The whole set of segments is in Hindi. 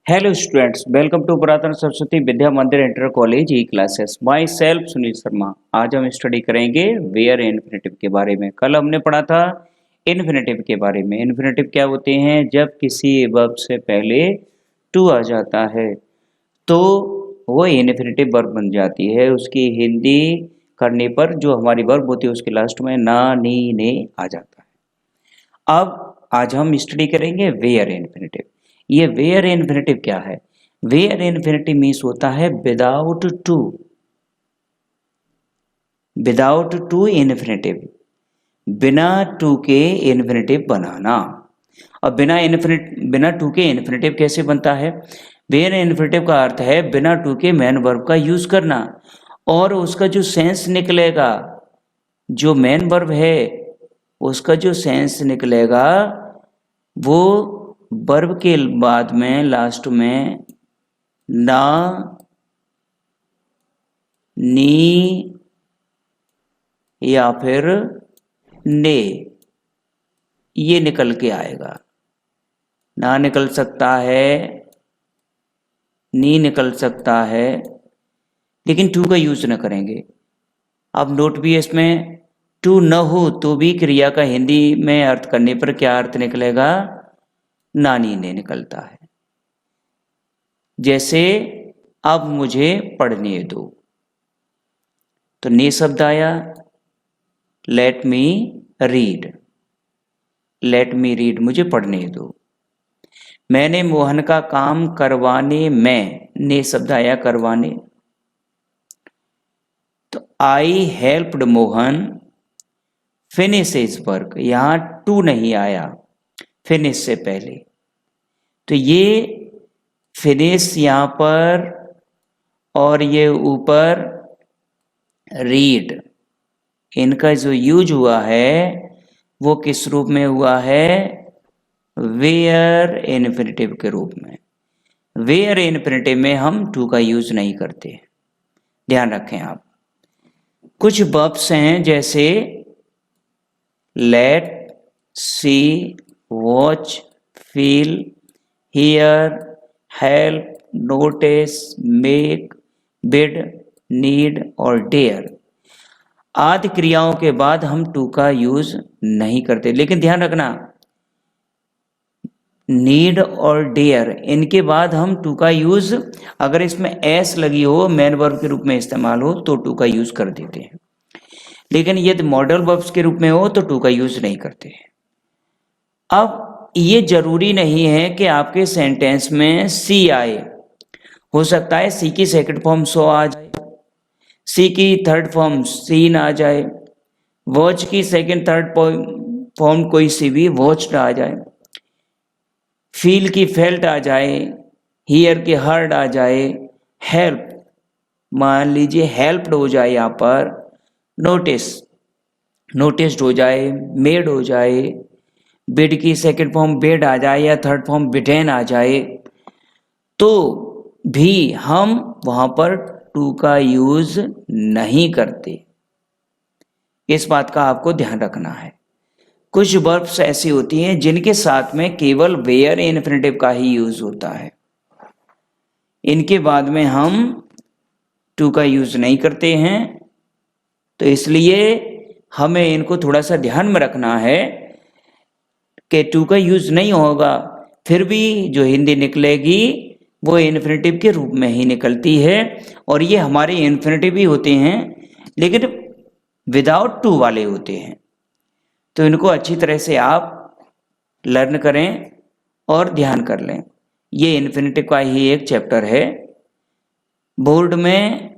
Hello students, welcome to पुरातन सरस्वती विद्या मंदिर inter college E classes. My self Sunil Sharma. आज हम स्टडी करेंगे वेयर इन्फिनेटिव के बारे में। कल हमने पढ़ा था इन्फिनेटिव के बारे में। इन्फिनेटिव क्या होते हैं? जब किसी वर्ब से पहले टू आ जाता है तो वो इन्फिनेटिव वर्ब बन जाती है। उसकी हिंदी करने पर जो हमारी वर्ब होती है उसके लास्ट में ना, नी, ने आ जाता है। अब आज हम स्टडी करेंगे वेयर इन्फिनेटिव। ये वेयर इन्फिनेटिव क्या है? वेयर इन्फिनेटिव मीन्स होता है without to. Without to infinitive, बिना टू के इन्फिनेटिव बनाना। और बिना टू के इन्फिनेटिव कैसे बनता है? वेयर इन्फिनेटिव का अर्थ है बिना टू के मेन वर्ब का यूज करना, और उसका जो सेंस निकलेगा, जो मेन वर्ब है उसका जो सेंस निकलेगा वो वर्ब के बाद में लास्ट में ना, नी या फिर ने ये निकल के आएगा। ना निकल सकता है, नी निकल सकता है, लेकिन टू का यूज न करेंगे। अब नोट भी इसमें टू न हो तो भी क्रिया का हिंदी में अर्थ करने पर क्या अर्थ निकलेगा? नानी ने निकलता है। जैसे अब मुझे पढ़ने दो, तो ने शब्द आया, let me read. Let me read, मुझे पढ़ने दो। मैंने मोहन का काम करवाने में, ने शब्द आया करवाने। तो आई helped Mohan finish his work. यहां टू नहीं आया फिनिश से पहले, तो ये फिनिश यहां पर और ये ऊपर रीड, इनका जो यूज हुआ है वो किस रूप में हुआ है? वेयर इन्फिनेटिव के रूप में। वेयर इन्फिनेटिव में हम टू का यूज नहीं करते, ध्यान रखें आप। कुछ वर्ब्स हैं जैसे let, see, watch, feel, hear, help, notice, make, bid, need और डेयर आदि क्रियाओं के बाद हम टू का यूज नहीं करते। लेकिन ध्यान रखना, नीड और डेयर इनके बाद हम टू का यूज, अगर इसमें एस लगी हो, मेन वर्ब के रूप में इस्तेमाल हो, तो टू का यूज कर देते हैं। लेकिन यदि मॉडल वर्ब्स के रूप में हो तो टू का यूज नहीं करते। अब ये जरूरी नहीं है कि आपके सेंटेंस में सी आए। हो सकता है सी की सेकंड फॉर्म सो आ जाए, सी की थर्ड फॉर्म सीन आ जाए, वॉच की सेकंड थर्ड फॉर्म कोई सी भी वॉच्ड आ जाए, फील की फेल्ट आ जाए, हियर की हर्ड आ जाए, हेल्प मान लीजिए हेल्प्ड हो जाए, यहाँ पर नोटिस्ड हो जाए, मेड हो जाए, बिड की सेकंड फॉर्म बेड आ जाए या थर्ड फॉर्म बिटेन आ जाए, तो भी हम वहां पर टू का यूज नहीं करते। इस बात का आपको ध्यान रखना है। कुछ वर्ब्स ऐसी होती हैं जिनके साथ में केवल वेयर इन्फिनेटिव का ही यूज होता है, इनके बाद में हम टू का यूज नहीं करते हैं। तो इसलिए हमें इनको थोड़ा सा ध्यान में रखना है कि टू का यूज नहीं होगा, फिर भी जो हिंदी निकलेगी वो इन्फिनेटिव के रूप में ही निकलती है। और ये हमारे इन्फिनेटिव भी होते हैं लेकिन विदाउट टू वाले होते हैं। तो इनको अच्छी तरह से आप लर्न करें और ध्यान कर लें। ये इन्फिनेटिव का ही एक चैप्टर है। बोर्ड में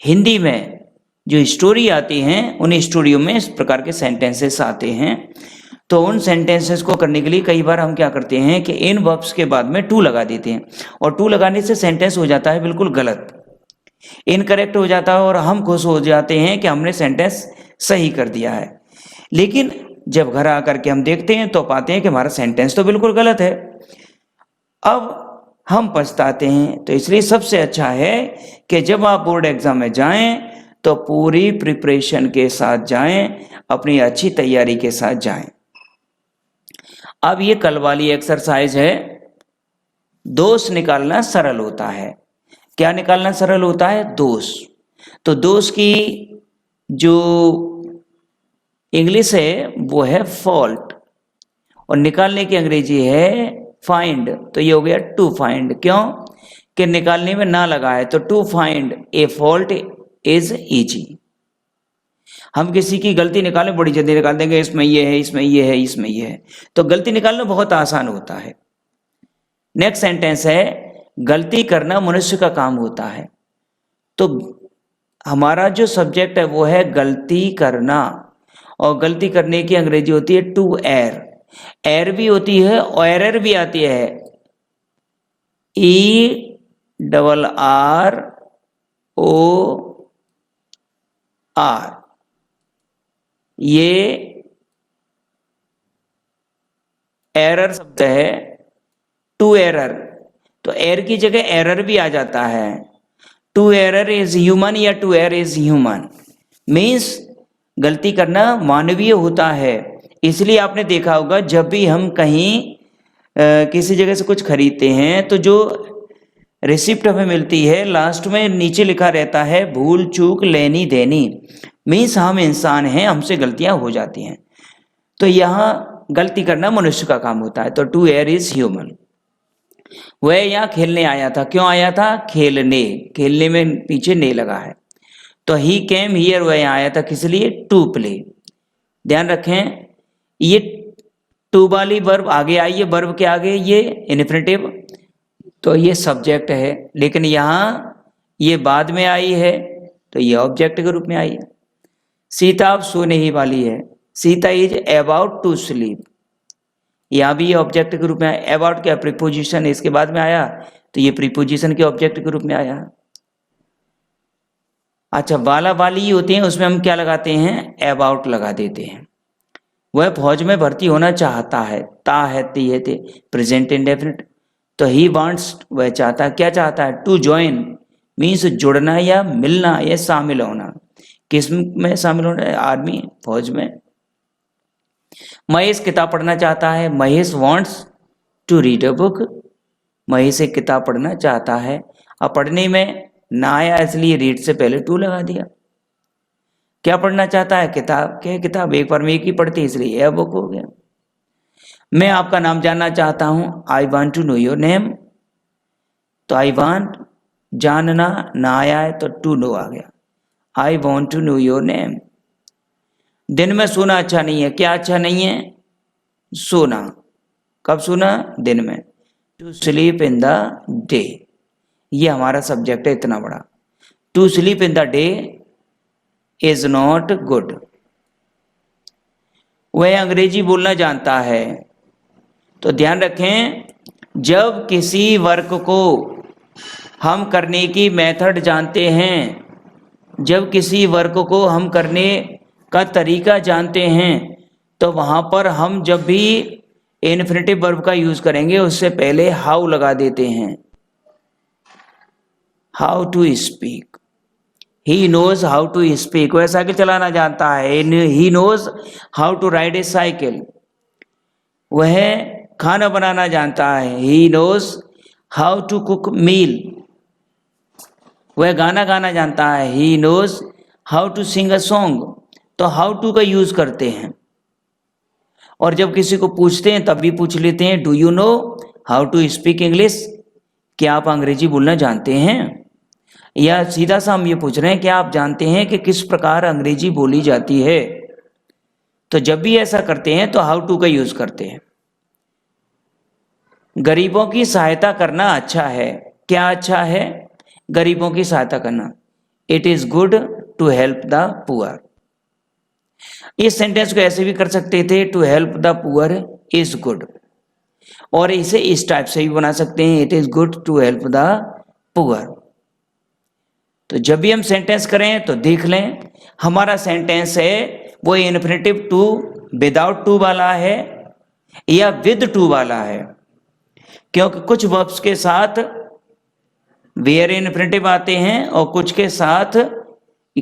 हिंदी में जो स्टोरी आती हैं उन स्टोरियों में इस प्रकार के सेंटेंसेस आते हैं। तो उन सेंटेंसेस को करने के लिए कई बार हम क्या करते हैं कि इन वर्ब्स के बाद में टू लगा देते हैं, और टू लगाने से सेंटेंस हो जाता है बिल्कुल गलत, इनकरेक्ट हो जाता है, और हम खुश हो जाते हैं कि हमने सेंटेंस सही कर दिया है। लेकिन जब घर आकर के हम देखते हैं तो पाते हैं कि हमारा सेंटेंस तो बिल्कुल गलत है। अब हम पछताते हैं। तो इसलिए सबसे अच्छा है कि जब आप बोर्ड एग्जाम में जाएं तो पूरी प्रिपरेशन के साथ जाएं, अपनी अच्छी तैयारी के साथ जाएं। अब ये कल वाली एक्सरसाइज है, दोष निकालना सरल होता है। क्या निकालना सरल होता है? दोष। तो दोष की जो इंग्लिश है वो है फॉल्ट, और निकालने की अंग्रेजी है फाइंड। तो ये हो गया टू फाइंड। क्यों? कि निकालने में ना लगा है, तो to find a fault is easy. हम किसी की गलती निकालें, बड़ी जल्दी निकाल देंगे, इसमें ये है, इसमें ये है, इसमें ये है, तो गलती निकालना बहुत आसान होता है। नेक्स्ट सेंटेंस है, गलती करना मनुष्य का काम होता है। तो हमारा जो सब्जेक्ट है वो है गलती करना, और गलती करने की अंग्रेजी होती है टू एयर। एयर भी होती है और एरर भी आती है, ERROR। ये एरर शब्द है, टू एरर। तो एर की जगह एरर भी आ जाता है। टू एरर इज ह्यूमन या to error is human means गलती करना मानवीय होता है। इसलिए आपने देखा होगा जब भी हम कहीं किसी जगह से कुछ खरीदते हैं तो जो रिसिप्ट हमें मिलती है लास्ट में नीचे लिखा रहता है भूल चूक लेनी देनी। मीन्स हम इंसान हैं, हमसे गलतियां हो जाती हैं। तो यहाँ गलती करना मनुष्य का काम होता है। तो टू एयर इज ह्यूमन। वह यहाँ खेलने आया था। क्यों आया था? खेलने। खेलने में पीछे ने लगा है। तो ही केम हियर, वह यहाँ आया था किस लिए? To play. ध्यान रखें, ये टू वाली वर्ब आगे आई है, वर्ब के आगे ये इन्फिनेटिव, तो ये सब्जेक्ट है। लेकिन यहाँ ये बाद में आई है तो ये ऑब्जेक्ट के रूप में आई है। सीता अब सोने ही वाली है। Sita is about to sleep, यहाँ भी ये ऑब्जेक्ट के रूप में आया। अबाउट क्या? प्रीपोजिशन इसके बाद में आया, तो ये प्रीपोजिशन के ऑब्जेक्ट के रूप में आया। अच्छा, वाला वाली होती है, उसमें हम क्या लगाते हैं? अबाउट लगा देते हैं। वह फौज में भर्ती होना चाहता है। ता है, ती है, ते, प्रेजेंट इंडेफिनिट। तो ही वांट्स, वह चाहता है। क्या चाहता है? टू ज्वाइन मीन्स जुड़ना या मिलना या शामिल होना। किस में शामिल होना है? आर्मी, फौज में। महेश किताब पढ़ना चाहता है। Mahesh wants to read a book. Mahesh एक किताब पढ़ना चाहता है। अब पढ़ने में ना आया इसलिए रीड से पहले टू लगा दिया। क्या पढ़ना चाहता है? किताब। क्या किताब? एक बार में एक ही पढ़ती है इसलिए ए बुक हो गया। मैं आपका नाम जानना चाहता हूं। I want to know your name. तो आई वॉन्ट जानना ना आया है तो टू नो आ गया। I want to know your name. दिन में सोना अच्छा नहीं है। क्या अच्छा नहीं है? सोना। कब सोना? दिन में। To sleep in the day, ये हमारा सब्जेक्ट है इतना बड़ा। To sleep in the day is not good. वह अंग्रेजी बोलना जानता है। तो ध्यान रखें, जब किसी वर्क को हम करने की मेथड जानते हैं, जब किसी वर्क को हम करने का तरीका जानते हैं, तो वहां पर हम जब भी इन्फिनेटिव वर्ब का यूज करेंगे उससे पहले हाउ लगा देते हैं। How to speak. He knows how to speak, वह साइकिल चलाना जानता है। He knows how to ride a cycle. वह खाना बनाना जानता है। He knows how to cook meal. वह गाना गाना जानता है। He knows how to sing a song. तो हाउ टू का यूज करते हैं। और जब किसी को पूछते हैं तब भी पूछ लेते हैं, do you know how to speak English. क्या आप अंग्रेजी बोलना जानते हैं? या सीधा सा हम ये पूछ रहे हैं कि आप जानते हैं कि किस प्रकार अंग्रेजी बोली जाती है। तो जब भी ऐसा करते हैं तो हाउ टू का यूज करते हैं। गरीबों की सहायता करना अच्छा है। क्या अच्छा है? गरीबों की सहायता करना। It is good to help the poor. इस सेंटेंस को ऐसे भी कर सकते थे, to help the poor is good, और इसे इस टाइप से भी बना सकते हैं, it is good to help the poor. तो जब भी हम सेंटेंस करें तो देख लें, हमारा सेंटेंस है वो इन्फिनेटिव टू विदाउट टू वाला है या विद टू वाला है। क्योंकि कुछ वर्ब्स के साथ वेयर इन्फिनेटिव आते हैं और कुछ के साथ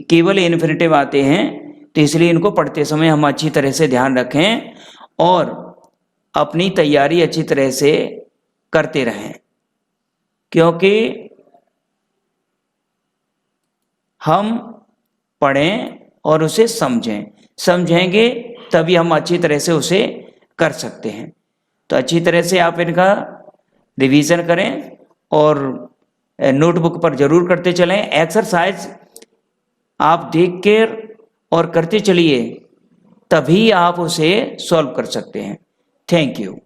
केवल इन्फिनेटिव आते हैं। तो इसलिए इनको पढ़ते समय हम अच्छी तरह से ध्यान रखें और अपनी तैयारी अच्छी तरह से करते रहें। क्योंकि हम पढ़ें और उसे समझेंगे तभी हम अच्छी तरह से उसे कर सकते हैं। तो अच्छी तरह से आप इनका रिवीजन करें और नोटबुक पर जरूर करते चलें। एक्सरसाइज आप देख कर और करते चलिए, तभी आप उसे सॉल्व कर सकते हैं। Thank you.